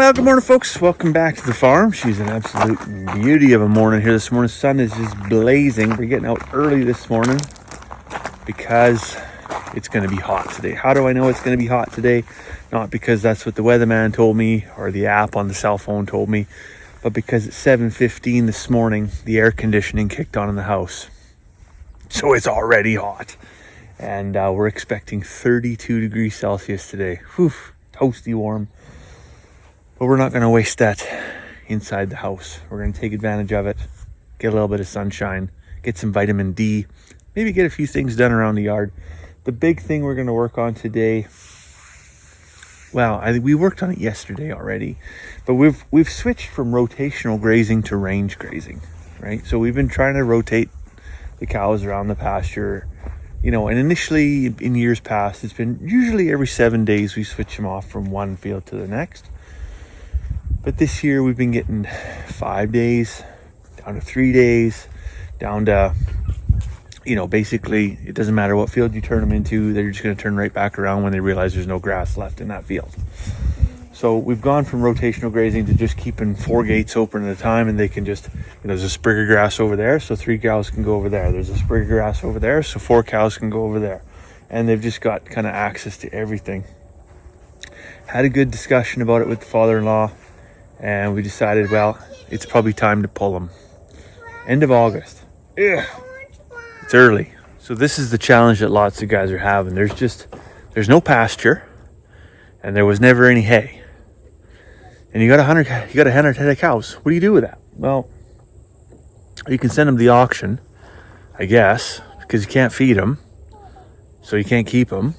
Well, good morning, folks. Welcome back to the farm. She's an absolute beauty of a morning here this morning. The sun is just blazing. We're getting out early this morning because it's going to be hot today. How do I know it's going to be hot today? Not because that's what the weatherman told me or the app on the cell phone told me, but because at 7:15 this morning, the air conditioning kicked on in the house. So it's already hot. And we're expecting 32 degrees Celsius today. Whew, toasty warm. But we're not going to waste that inside the house. We're going to take advantage of it, get a little bit of sunshine, get some vitamin D, maybe get a few things done around the yard. The big thing we're going to work on today, well, we worked on it yesterday already, but we've switched from rotational grazing to range grazing, right? So we've been trying to rotate the cows around the pasture, and initially in years past, it's been usually every 7 days we switch them off from one field to the next. But this year we've been getting 5 days, down to 3 days, down to, basically it doesn't matter what field you turn them into, they're just going to turn right back around when they realize there's no grass left in that field. So we've gone from rotational grazing to just keeping 4 gates open at a time, and they can just, there's a sprig of grass over there, so 3 cows can go over there. There's a sprig of grass over there, so 4 cows can go over there. And they've just got kind of access to everything. Had a good discussion about it with the father-in-law. And we decided, well, it's probably time to pull them. End of August. Ugh. It's early. So this is the challenge that lots of guys are having. There's no pasture, and there was never any hay. And you got 100 head of cows. What do you do with that? Well, you can send them to the auction, I guess, because you can't feed them, so you can't keep them.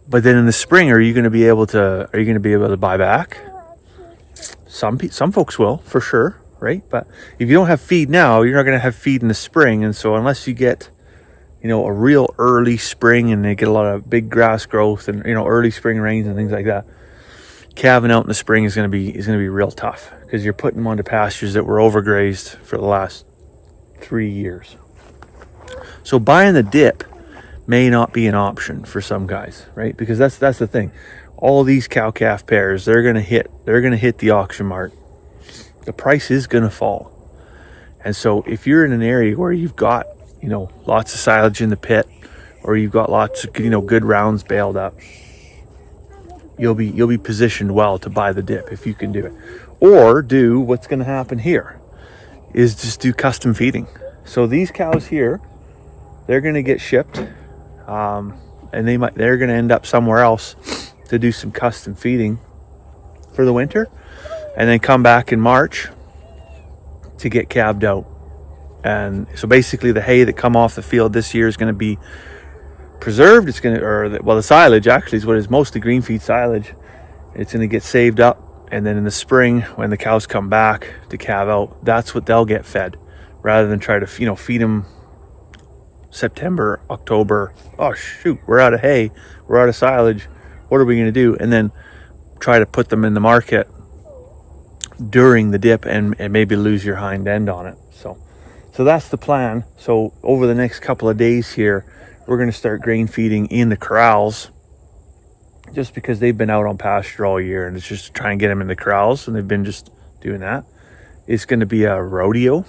But then in the spring, are you going to be able to buy back? Some folks will, for sure, right? But if you don't have feed now, you're not going to have feed in the spring. And so unless you get, a real early spring and they get a lot of big grass growth and, early spring rains and things like that, calving out in the spring is going to be real tough, because you're putting them onto pastures that were overgrazed for the last 3 years. So buying the dip may not be an option for some guys, right? Because that's the thing. All these cow-calf pairs, they're gonna hit the auction mark. The price is gonna fall. And so if you're in an area where you've got, lots of silage in the pit, or you've got lots of, good rounds baled up, you'll be positioned well to buy the dip if you can do it. Or do what's gonna happen here is just do custom feeding. So these cows here, they're gonna get shipped. And they're going to end up somewhere else to do some custom feeding for the winter, and then come back in March to get calved out. And so basically the hay that come off the field this year is going to be preserved. It's going to, the silage actually is what is mostly green feed silage. It's going to get saved up, and then in the spring when the cows come back to calve out, that's what they'll get fed, rather than try to feed them September, October. Oh shoot, we're out of hay, we're out of silage, what are we going to do? And then try to put them in the market during the dip and maybe lose your hind end on it. So that's the plan. So over the next couple of days here, we're going to start grain feeding in the corrals, just because they've been out on pasture all year, and it's just to try and get them in the corrals, and they've been just doing that. It's going to be a rodeo.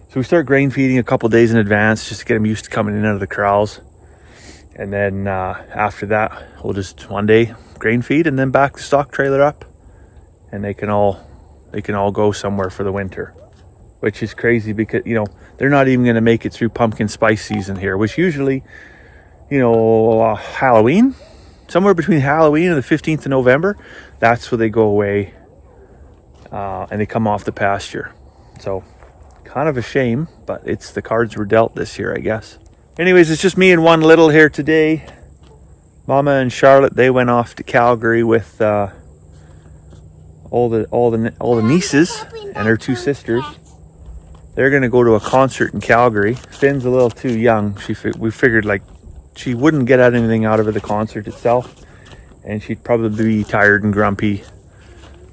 So we start grain feeding a couple days in advance, just to get them used to coming in and out of the corrals. And then after that, we'll just one day grain feed, and then back the stock trailer up, and they can all go somewhere for the winter, which is crazy because they're not even going to make it through pumpkin spice season here, which usually Halloween, somewhere between Halloween and the 15th of November, that's where they go away and they come off the pasture. So kind of a shame, but it's the cards were dealt this year, I guess. Anyways, it's just me and one little here today. Mama and Charlotte, they went off to Calgary with all the nieces and her 2 sisters. They're gonna go to a concert in Calgary. Finn's a little too young. We figured she wouldn't get anything out of the concert itself, and she'd probably be tired and grumpy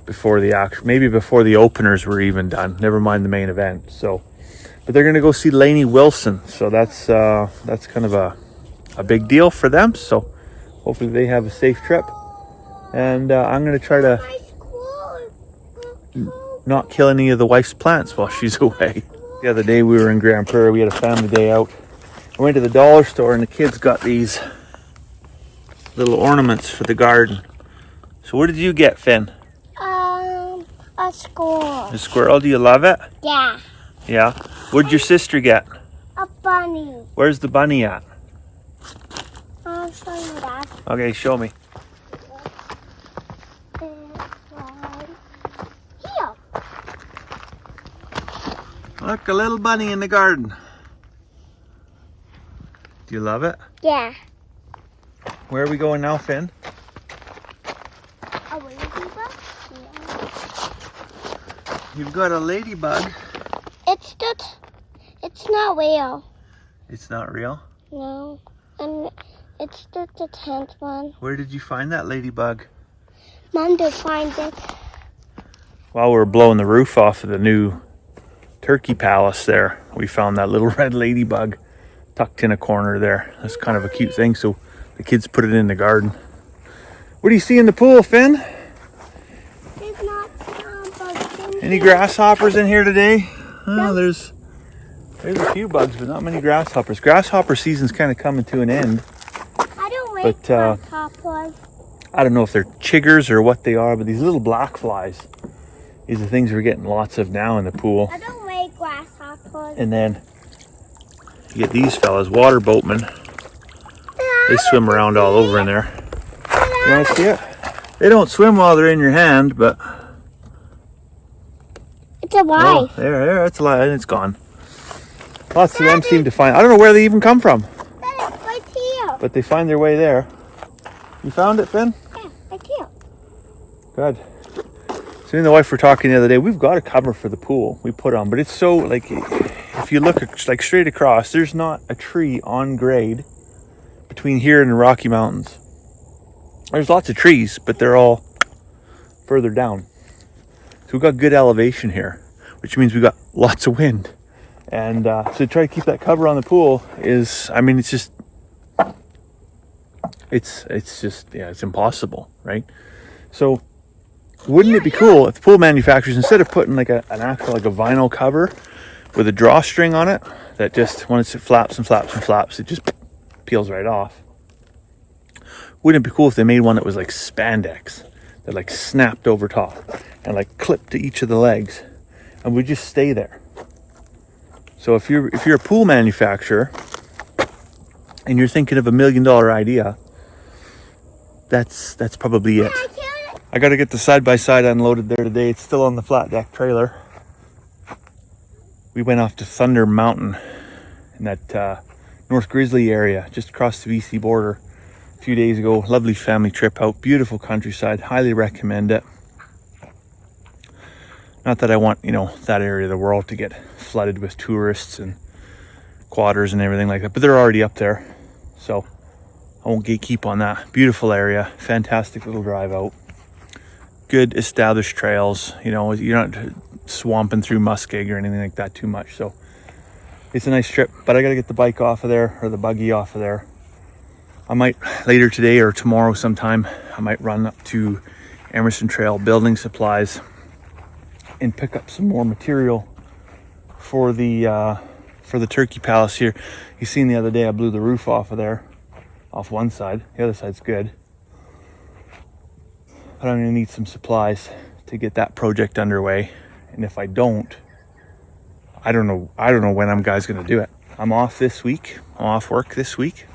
before the openers were even done, never mind the main event. So, but they're gonna go see Lainey Wilson, so that's kind of a big deal for them. So hopefully they have a safe trip. And I'm going to try to not kill any of the wife's plants while she's away. The other day we were in Grand Prairie. We had a family day out. I went to the dollar store and the kids got these little ornaments for the garden. So what did you get, Finn? A squirrel. A squirrel. Do you love it? Yeah. Yeah. What did your sister get? A bunny. Where's the bunny at? I'll show you that. Okay, show me. Here. Look, a little bunny in the garden. Do you love it? Yeah. Where are we going now, Finn? A ladybug? Yeah. You've got a ladybug. It's not real. It's not real? No. And it's just the 10th one. Where did you find that ladybug? Mom did find it. While we were blowing the roof off of the new turkey palace there, we found that little red ladybug tucked in a corner there. That's kind of a cute thing, so the kids put it in the garden. What do you see in the pool, Finn? There's not some bugs in Any here. grasshoppers in here today? Oh, No. there's a few bugs, but not many grasshoppers. Grasshopper season's kind of coming to an end. I don't like But, grasshoppers. I don't know if they're chiggers or what they are, but these little black flies, these are things we're getting lots of now in the pool. I don't like grasshoppers. And then you get these fellas, water boatmen. They swim around all over in there. You want to see it? They don't swim while they're in your hand, but It's a lie. oh, there, it's alive and it's gone. Lots of them seem to find. I don't know where they even come from, It's right here. but they find their way there. You found it, Finn? Yeah, right here. Good. So me and the wife were talking the other day. We've got a cover for the pool we put on, but it's so like if you look like straight across, there's not a tree on grade between here and the Rocky Mountains. There's lots of trees, but they're all further down. So we've got good elevation here, which means we've got lots of wind. And so to try to keep that cover on the pool is, I mean, it's just impossible, right? So wouldn't it be cool if the pool manufacturers, instead of putting like an actual like a vinyl cover with a drawstring on it, that just once it flaps and flaps and flaps, it just peels right off. Wouldn't it be cool if they made one that was like spandex, that like snapped over top and like clipped to each of the legs and would just stay there? So if you're a pool manufacturer and you're thinking of $1 million idea, that's probably it. I got to get the side-by-side unloaded there today. It's still on the flat deck trailer. We went off to Thunder Mountain in that North Grizzly area, just across the BC border a few days ago. Lovely family trip out, beautiful countryside. Highly recommend it. Not that I want, that area of the world to get flooded with tourists and quadders and everything like that, but they're already up there, so I won't gatekeep on that. Beautiful area, fantastic little drive out. Good established trails, you're not swamping through muskeg or anything like that too much, so it's a nice trip. But I gotta get the bike off of there, or the buggy off of there. I might later today or tomorrow sometime, I might run up to Emerson Trail Building Supplies and pick up some more material for the turkey palace here. You seen the other day I blew the roof off of there, off one side. The other side's good. But I'm gonna need some supplies to get that project underway. And if I don't, I don't know when I'm gonna do it. I'm off this week. I'm off work this week.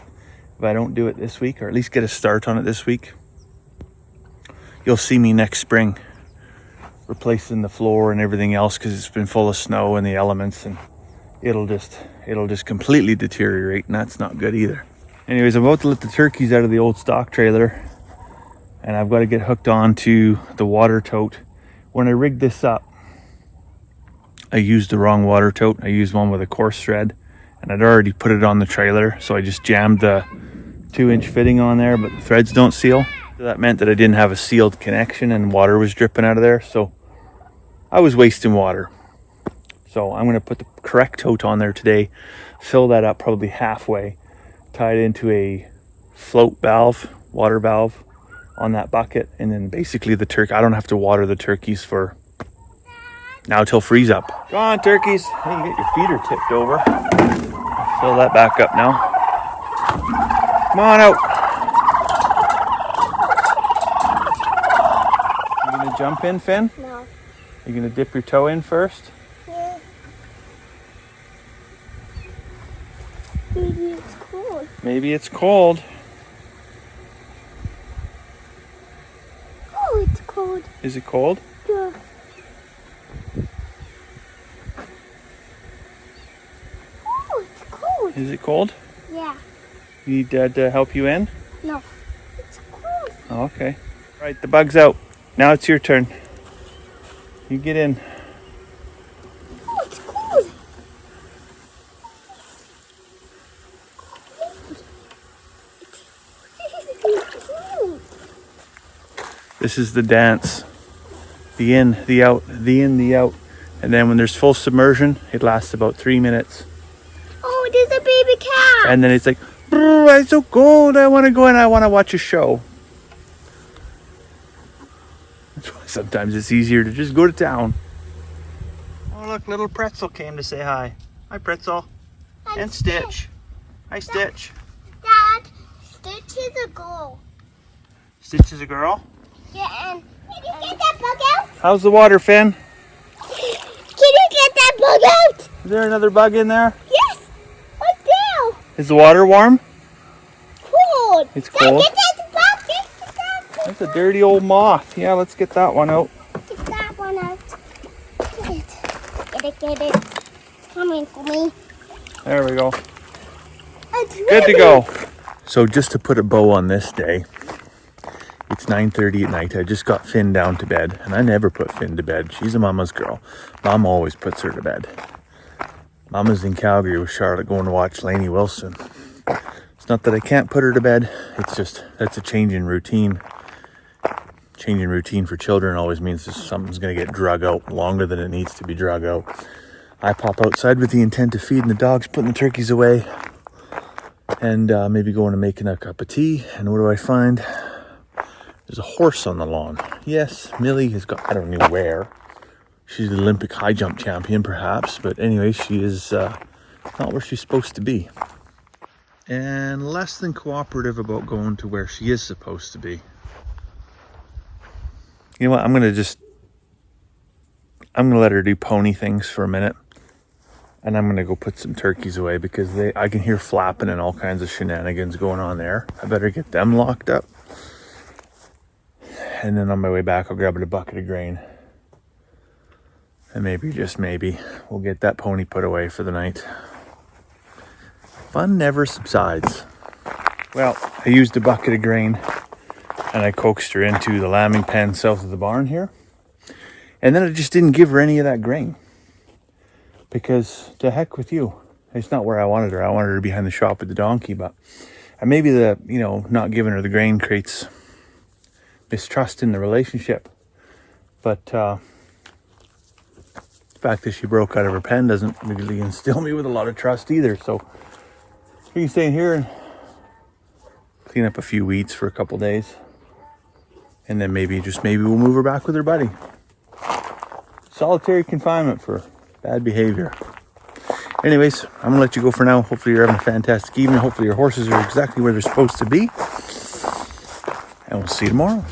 If I don't do it this week, or at least get a start on it this week, you'll see me next spring replacing the floor and everything else, because it's been full of snow and the elements, and it'll just completely deteriorate, and that's not good either. Anyways, I'm about to let the turkeys out of the old stock trailer, and I've got to get hooked on to the water tote. When I rigged this up, I used the wrong water tote. I used one with a coarse thread, and I'd already put it on the trailer, so I just jammed the 2-inch fitting on there, but the threads don't seal. That meant that I didn't have a sealed connection and water was dripping out of there, so I was wasting water. So I'm going to put the correct tote on there today, fill that up probably halfway, tie it into a float valve, water valve, on that bucket, and then basically the turkey, I don't have to water the turkeys for now till freeze up. Go on, turkeys. Hey, you get your feeder tipped over. Fill that back up now. Come on out. You gonna jump in, Finn? No. You gonna dip your toe in first? Yeah. Maybe it's cold. Maybe it's cold. Oh, it's cold. Is it cold? Yeah. Oh, it's cold. Is it cold? Yeah. You need Dad to help you in? No. It's cold. Oh, okay. All right, the bug's out. Now it's your turn. You get in. Oh, it's cold. It's cold. This is the dance. The in, the out, the in, the out. And then when there's full submersion, it lasts about 3 minutes. Oh, there's a baby cat. And then it's like, "Brr, it's so cold. I want to go in. I want to watch a show." That's why sometimes it's easier to just go to town. Oh, look, little Pretzel came to say hi. Hi, Pretzel. And Stitch. Hi, Stitch. Dad, Stitch is a girl. Stitch is a girl. Yeah, and can you get that bug out? How's the water, Finn? Can you get that bug out? Is there another bug in there? Yes, right there. Is the water warm? Cold. It's Dad, cold. get that bug. Get that. That's a dirty old moth. Yeah, let's get that one out. Get that one out. Get it. Get it. Coming for me. There we go. It's Good to really- go. So just to put a bow on this day, it's 9:30 at night. I just got Finn down to bed, and I never put Finn to bed. She's a mama's girl. Mom always puts her to bed. Mama's in Calgary with Charlotte going to watch Lainey Wilson. It's not that I can't put her to bed. It's just, that's a change in routine. Change in routine for children always means that something's going to get drug out longer than it needs to be drug out. I pop outside with the intent of feeding the dogs, putting the turkeys away, and maybe going and making a cup of tea. And what do I find? There's a horse on the lawn. Yes, Millie has got, I don't know where. She's the Olympic high jump champion, perhaps. But anyway, she is not where she's supposed to be. And less than cooperative about going to where she is supposed to be. You know what? I'm going to let her do pony things for a minute. And I'm going to go put some turkeys away because I can hear flapping and all kinds of shenanigans going on there. I better get them locked up. And then on my way back, I'll grab a bucket of grain. And maybe, just maybe, we'll get that pony put away for the night. Fun never subsides. Well, I used a bucket of grain and I coaxed her into the lambing pen south of the barn here. And then I just didn't give her any of that grain. Because to heck with you. It's not where I wanted her. I wanted her behind the shop with the donkey, but and maybe not giving her the grain creates mistrust in the relationship. But the fact that she broke out of her pen doesn't really instill me with a lot of trust either. So we can stay in here and clean up a few weeds for a couple days. And then maybe we'll move her back with her buddy. Solitary confinement for bad behavior. Anyways, I'm gonna let you go for now. Hopefully you're having a fantastic evening. Hopefully your horses are exactly where they're supposed to be. And we'll see you tomorrow.